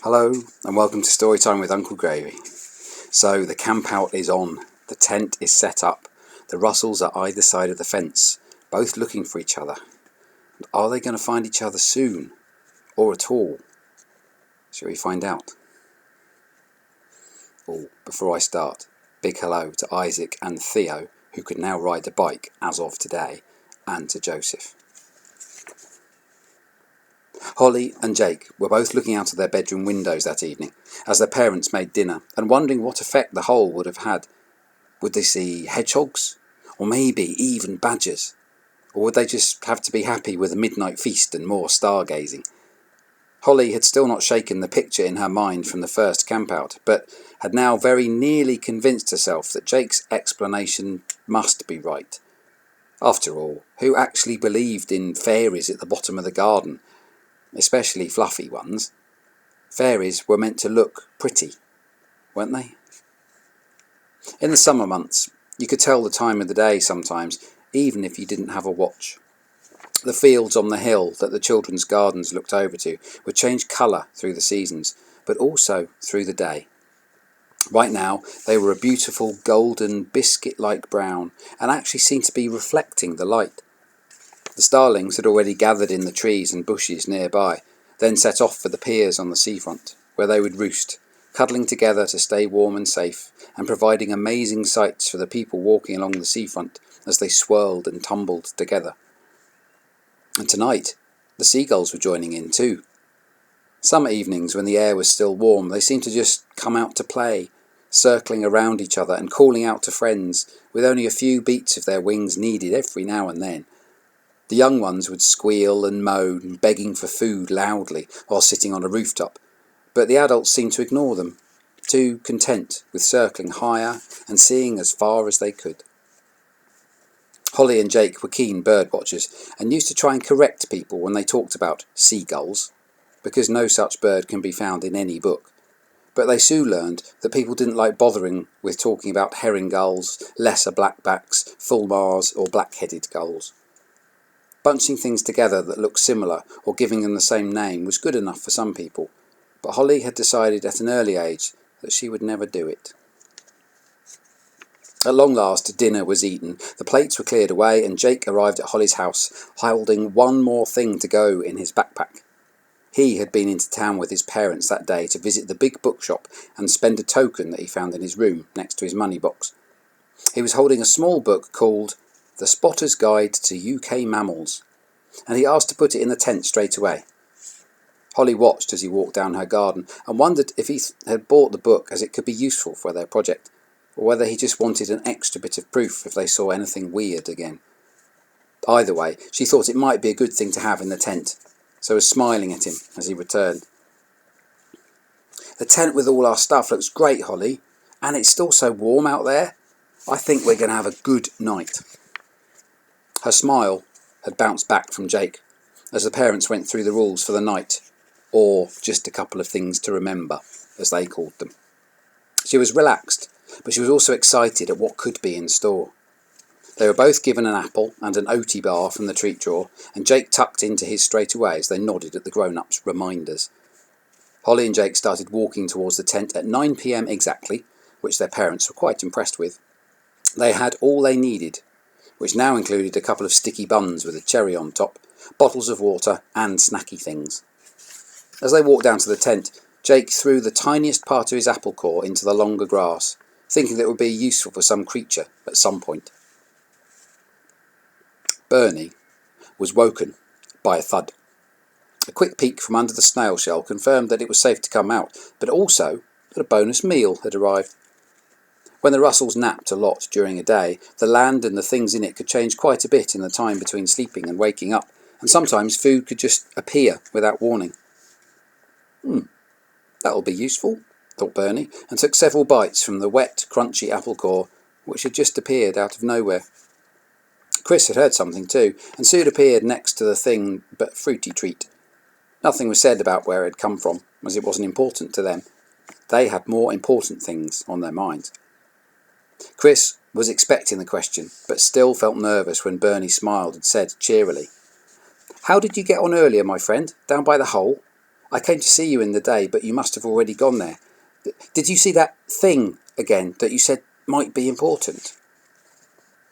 Hello and welcome to Storytime with Uncle Gravy. So the camp out is on, the tent is set up, the Russells are either side of the fence, both looking for each other. And are they going to find each other soon, or at all? Shall we find out? Oh, before I start, big hello to Isaac and Theo, who could now ride the bike as of today, and to Joseph. Hollie and Jake were both looking out of their bedroom windows that evening as their parents made dinner and wondering what effect the whole would have had. Would they see hedgehogs? Or maybe even badgers? Or would they just have to be happy with a midnight feast and more stargazing? Hollie had still not shaken the picture in her mind from the first campout, but had now very nearly convinced herself that Jake's explanation must be right. After all, who actually believed in fairies at the bottom of the garden? Especially fluffy ones. Fairies were meant to look pretty, weren't they? In the summer months, you could tell the time of the day sometimes, even if you didn't have a watch. The fields on the hill that the children's gardens looked over to would change colour through the seasons, but also through the day. Right now, they were a beautiful golden biscuit-like brown and actually seemed to be reflecting the light. The starlings had already gathered in the trees and bushes nearby, then set off for the piers on the seafront, where they would roost, cuddling together to stay warm and safe, and providing amazing sights for the people walking along the seafront as they swirled and tumbled together. And tonight, the seagulls were joining in too. Summer evenings, when the air was still warm, they seemed to just come out to play, circling around each other and calling out to friends, with only a few beats of their wings needed every now and then. The young ones would squeal and moan, begging for food loudly while sitting on a rooftop, but the adults seemed to ignore them, too content with circling higher and seeing as far as they could. Hollie and Jake were keen bird watchers and used to try and correct people when they talked about seagulls, because no such bird can be found in any book. But they soon learned that people didn't like bothering with talking about herring gulls, lesser blackbacks, fulmars or black-headed gulls. Bunching things together that looked similar or giving them the same name was good enough for some people, but Hollie had decided at an early age that she would never do it. At long last, dinner was eaten, the plates were cleared away, and Jake arrived at Hollie's house, holding one more thing to go in his backpack. He had been into town with his parents that day to visit the big bookshop and spend a token that he found in his room next to his money box. He was holding a small book called The Spotter's Guide to UK Mammals, and he asked to put it in the tent straight away. Hollie watched as he walked down her garden and wondered if he had bought the book as it could be useful for their project, or whether he just wanted an extra bit of proof if they saw anything weird again. Either way, she thought it might be a good thing to have in the tent, so was smiling at him as he returned. "The tent with all our stuff looks great, Hollie, and it's still so warm out there. I think we're going to have a good night." Her smile had bounced back from Jake as the parents went through the rules for the night, or just a couple of things to remember, as they called them. She was relaxed, but she was also excited at what could be in store. They were both given an apple and an oaty bar from the treat drawer, and Jake tucked into his straight away as they nodded at the grown-ups' reminders. Hollie and Jake started walking towards the tent at 9 p.m. exactly, which their parents were quite impressed with. They had all they needed, which now included a couple of sticky buns with a cherry on top, bottles of water and snacky things. As they walked down to the tent, Jake threw the tiniest part of his apple core into the longer grass, thinking that it would be useful for some creature at some point. Bernie was woken by a thud. A quick peek from under the snail shell confirmed that it was safe to come out, but also that a bonus meal had arrived. When the Russells napped a lot during a day, the land and the things in it could change quite a bit in the time between sleeping and waking up, and sometimes food could just appear without warning. That'll be useful, thought Bernie, and took several bites from the wet, crunchy apple core, which had just appeared out of nowhere. Chris had heard something too, and soon appeared next to the thing but fruity treat. Nothing was said about where it had come from, as it wasn't important to them. They had more important things on their minds. Chris was expecting the question, but still felt nervous when Bernie smiled and said cheerily, "How did you get on earlier, my friend, down by the hole? I came to see you in the day, but you must have already gone there. Did you see that thing again that you said might be important?"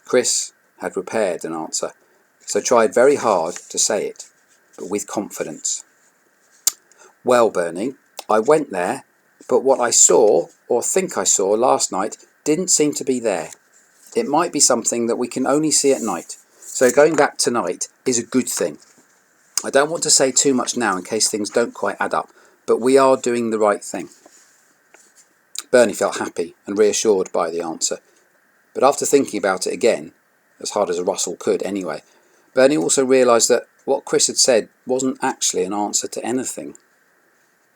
Chris had prepared an answer, so tried very hard to say it, but with confidence. "Well, Bernie, I went there, but what I saw, or think I saw, last night didn't seem to be there. It might be something that we can only see at night, so going back tonight is a good thing. I don't want to say too much now in case things don't quite add up, but we are doing the right thing." Bernie felt happy and reassured by the answer, but after thinking about it again, as hard as a Rustle could anyway, Bernie also realised that what Chris had said wasn't actually an answer to anything.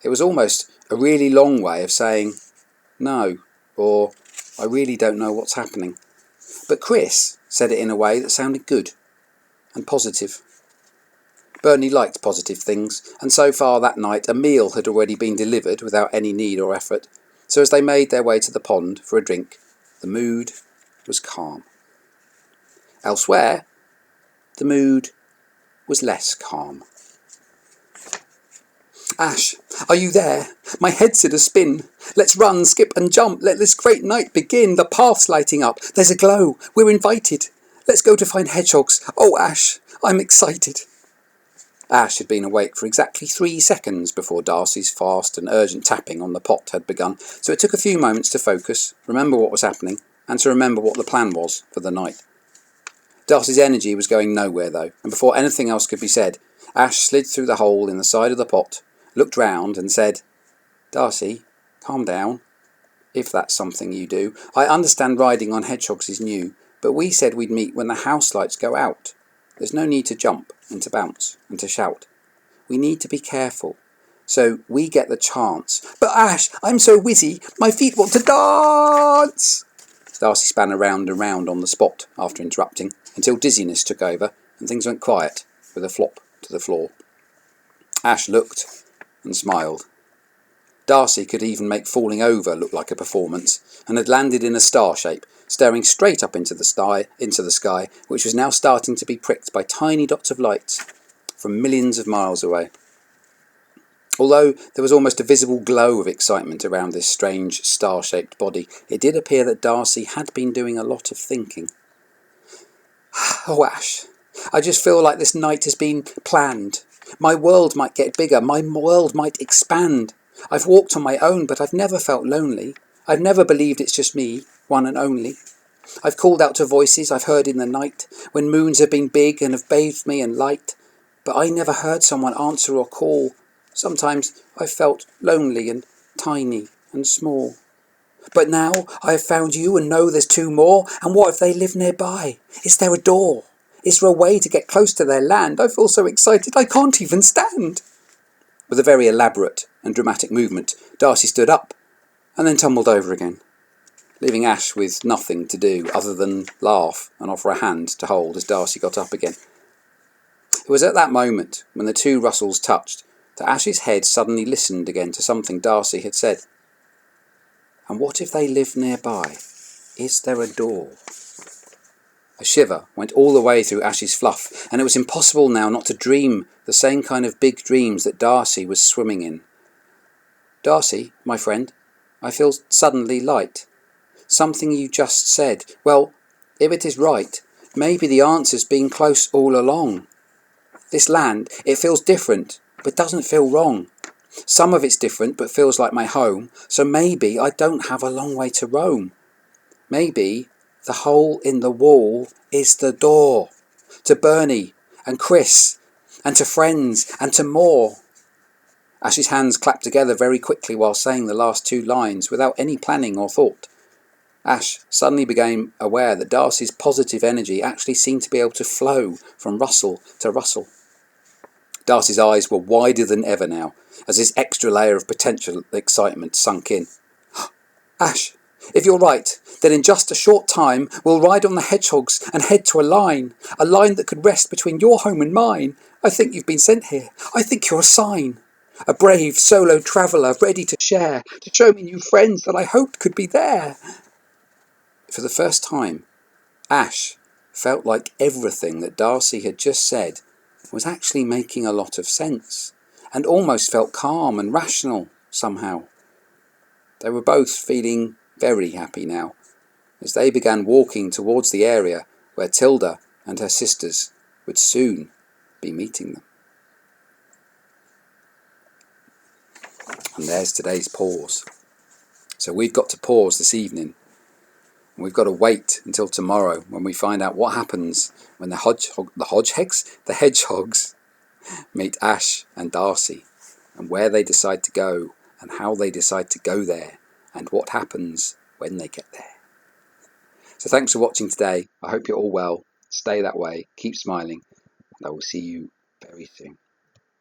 It was almost a really long way of saying no, or "I really don't know what's happening." But Chris said it in a way that sounded good and positive. Bernie liked positive things, and so far that night a meal had already been delivered without any need or effort, so as they made their way to the pond for a drink, the mood was calm. Elsewhere, the mood was less calm. "Ash, are you there? My head's in a spin. Let's run, skip and jump. Let this great night begin. The path's lighting up. There's a glow. We're invited. Let's go to find hedgehogs. Oh, Ash, I'm excited." Ash had been awake for exactly 3 seconds before Darcy's fast and urgent tapping on the pot had begun, so it took a few moments to focus, remember what was happening, and to remember what the plan was for the night. Darcy's energy was going nowhere though, and before anything else could be said, Ash slid through the hole in the side of the pot, looked round and said, "Darcy, calm down, if that's something you do. I understand riding on hedgehogs is new, but we said we'd meet when the house lights go out. There's no need to jump and to bounce and to shout. We need to be careful, so we get the chance." "But Ash, I'm so wizzy, my feet want to dance!" Darcy span around and round on the spot after interrupting, until dizziness took over and things went quiet with a flop to the floor. Ash looked and smiled. Darcy could even make falling over look like a performance, and had landed in a star shape, staring straight up into the sky, which was now starting to be pricked by tiny dots of light from millions of miles away. Although there was almost a visible glow of excitement around this strange star-shaped body, it did appear that Darcy had been doing a lot of thinking. "Oh, Ash, I just feel like this night has been planned. My world might get bigger, my world might expand. I've walked on my own, but I've never felt lonely. I've never believed it's just me, one and only. I've called out to voices I've heard in the night, when moons have been big and have bathed me in light. But I never heard someone answer or call. Sometimes I've felt lonely and tiny and small. But now I have found you and know there's 2 more. And what if they live nearby? Is there a door? Is there a way to get close to their land? I feel so excited I can't even stand." With a very elaborate and dramatic movement, Darcy stood up and then tumbled over again, leaving Ash with nothing to do other than laugh and offer a hand to hold as Darcy got up again. It was at that moment, when the 2 Russells touched, that Ash's head suddenly listened again to something Darcy had said. "And what if they live nearby? Is there a door?" A shiver went all the way through Ash's fluff, and it was impossible now not to dream the same kind of big dreams that Darcy was swimming in. "Darcy, my friend, I feel suddenly light. Something you just said, well, if it is right, maybe the answer's been close all along. This land, it feels different, but doesn't feel wrong. Some of it's different, but feels like my home, so maybe I don't have a long way to roam. Maybe the hole in the wall is the door. To Bernie and Chris and to friends and to more." Ash's hands clapped together very quickly while saying the last 2 lines without any planning or thought. Ash suddenly became aware that Darcy's positive energy actually seemed to be able to flow from Rustle to Rustle. Darcy's eyes were wider than ever now, as this extra layer of potential excitement sunk in. "Ash, if you're right, then in just a short time we'll ride on the hedgehogs and head to a line that could rest between your home and mine. I think you've been sent here. I think you're a sign. A brave solo traveller ready to share, to show me new friends that I hoped could be there." For the first time, Ash felt like everything that Darcy had just said was actually making a lot of sense, and almost felt calm and rational somehow. They were both feeling very happy now, as they began walking towards the area where Tilda and her sisters would soon be meeting them. And there's today's pause. So we've got to pause this evening, and we've got to wait until tomorrow when we find out what happens when the hedgehogs meet Ash and Darcy, and where they decide to go, and how they decide to go there, and what happens when they get there. So thanks for watching today. I hope you're all well. Stay that way. Keep smiling. And I will see you very soon.